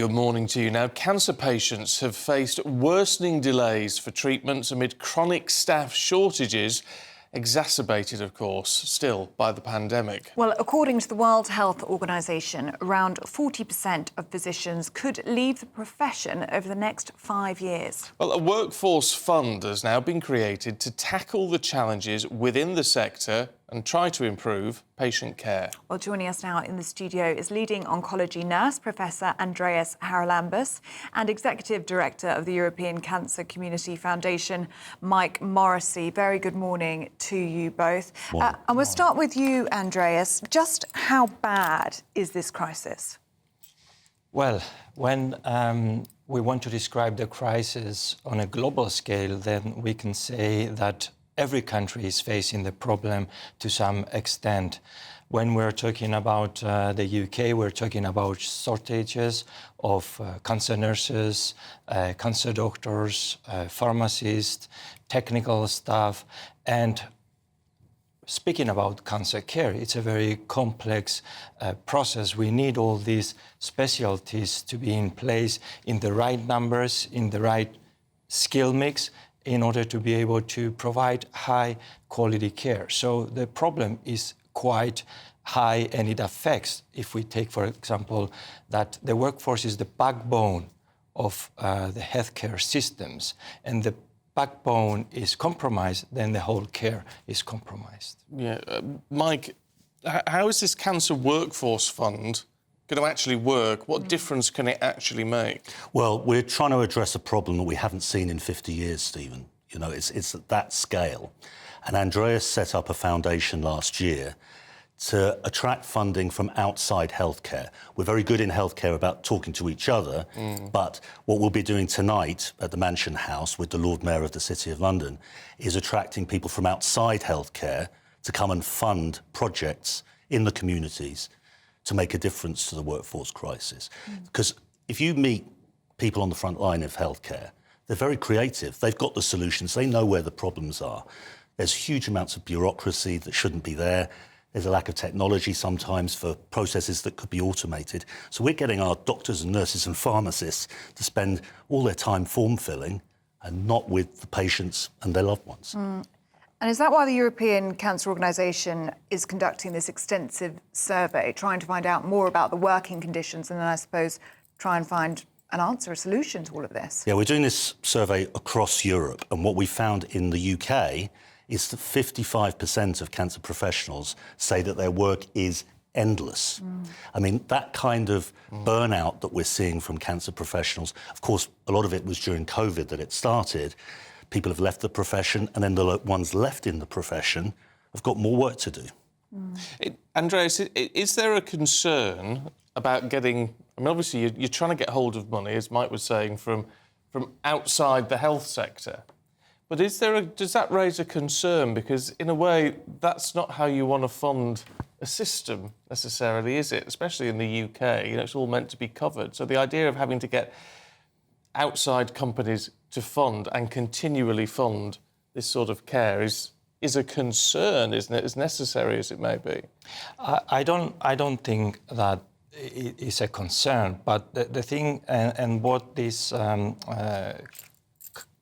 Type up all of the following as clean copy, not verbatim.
Good morning to you. Now, cancer patients have faced worsening delays for treatments amid chronic staff shortages, exacerbated, of course, still by the pandemic. Well, according to the World Health Organization, around 40% of physicians could leave the profession over the next 5 years. Well, a workforce fund has now been created to tackle the challenges within the sector and try to improve patient care. Well, joining us now in the studio is leading oncology nurse, Professor Andreas Haralambous, and Executive Director of the European Cancer Community Foundation, Mike Morrissey. Very good morning to you both. And we'll start with you, Andreas. Just how bad is this crisis? Well, when we want to describe the crisis on a global scale, then we can say that every country is facing the problem to some extent. When we're talking about the UK, we're talking about shortages of cancer nurses, cancer doctors, pharmacists, technical staff. And speaking about cancer care, it's a very complex process. We need all these specialties to be in place in the right numbers, in the right skill mix, in order to be able to provide high quality care. So the problem is quite high, and it affects, if we take, for example, that the workforce is the backbone of the healthcare systems, and the backbone is compromised, then the whole care is compromised. Yeah, Mike, how is this Cancer Workforce Fund going to actually work? What difference can it actually make? Well, we're trying to address a problem that we haven't seen in 50 years, Stephen. You know, it's at that scale. And Andreas set up a foundation last year to attract funding from outside healthcare. We're very good in healthcare about talking to each other, but what we'll be doing tonight at the Mansion House with the Lord Mayor of the City of London is attracting people from outside healthcare to come and fund projects in the communities to make a difference to the workforce crisis. Because if you meet people on the front line of healthcare, they're very creative. They've got the solutions. They know where the problems are. There's huge amounts of bureaucracy that shouldn't be there. There's a lack of technology sometimes for processes that could be automated. So we're getting our doctors and nurses and pharmacists to spend all their time form filling and not with the patients and their loved ones. And is that why the European Cancer Organisation is conducting this extensive survey, trying to find out more about the working conditions and then, I suppose, try and find an answer, a solution to all of this? Yeah, we're doing this survey across Europe, and what we found in the UK is that 55% of cancer professionals say that their work is endless. I mean, that kind of burnout that we're seeing from cancer professionals, of course, a lot of it was during COVID that it started. People have left the profession, and then the ones left in the profession have got more work to do. Andreas, is there a concern about getting... I mean, obviously, you're trying to get hold of money, as Mike was saying, from outside the health sector. But does that raise a concern? Because, in a way, that's not how you want to fund a system, necessarily, is it? Especially in the UK, you know, it's all meant to be covered. So the idea of having to get outside companies to fund and continually fund this sort of care is a concern, isn't it? As necessary as it may be. I don't think that it is a concern, but the thing and what this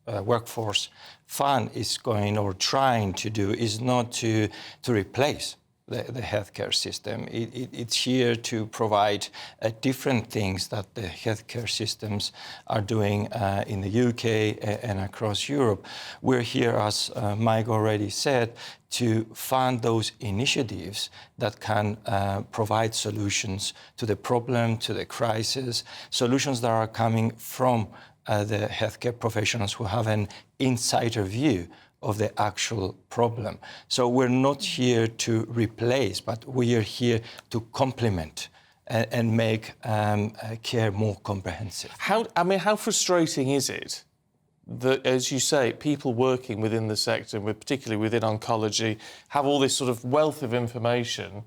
workforce fund is going or trying to do is not to replace the healthcare system. It's here to provide different things that the healthcare systems are doing in the UK and across Europe. We're here, as Mike already said, to fund those initiatives that can provide solutions to the problem, to the crisis, solutions that are coming from the healthcare professionals who have an insider view of the actual problem. So we're not here to replace, but we are here to complement and make care more comprehensive. How frustrating is it that, as you say, people working within the sector, particularly within oncology, have all this sort of wealth of information,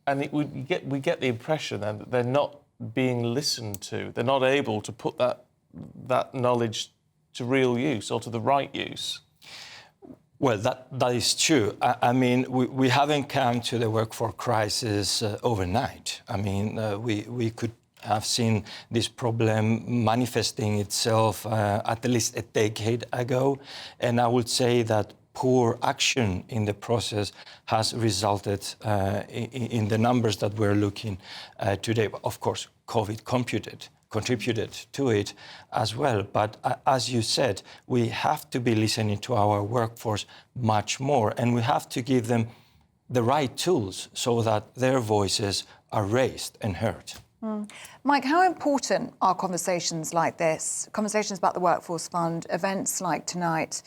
and we get the impression then that they're not being listened to. They're not able to put that knowledge to real use or to the right use. Well, that is true. I mean, we haven't come to the workforce crisis overnight. I mean, we could have seen this problem manifesting itself at least a decade ago. And I would say that poor action in the process has resulted in the numbers that we're looking today. Of course, COVID contributed to it as well. But as you said, we have to be listening to our workforce much more, and we have to give them the right tools so that their voices are raised and heard. Mike, how important are conversations like this, conversations about the Workforce Fund, events like tonight,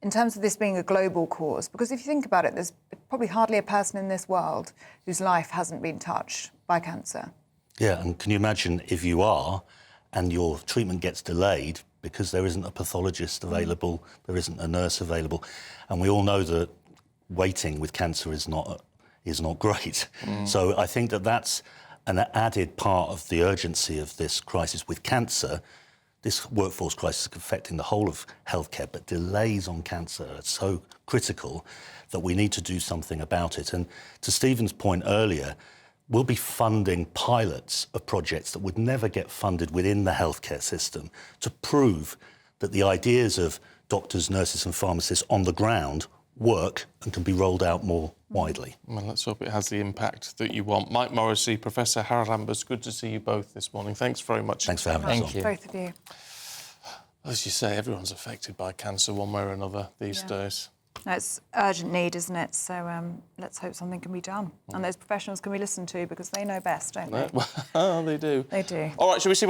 in terms of this being a global cause? Because if you think about it, there's probably hardly a person in this world whose life hasn't been touched by cancer. Yeah, and can you imagine if you are and your treatment gets delayed because there isn't a pathologist available, there isn't a nurse available, and we all know that waiting with cancer is not great. So I think that that's an added part of the urgency of this crisis with cancer. This workforce crisis is affecting the whole of healthcare, but delays on cancer are so critical that we need to do something about it. And to Stephen's point earlier, we'll be funding pilots of projects that would never get funded within the healthcare system to prove that the ideas of doctors, nurses and pharmacists on the ground work and can be rolled out more widely. Well, let's hope it has the impact that you want. Mike Morrissey, Professor Haralambous, good to see you both this morning. Thanks very much. Thanks for having us on. Thank you. Both of you. As you say, everyone's affected by cancer one way or another these days. No, it's urgent need, isn't it? So let's hope something can be done. And those professionals can be listened to because they know best, don't they? Well, they do. They do. All right, shall we see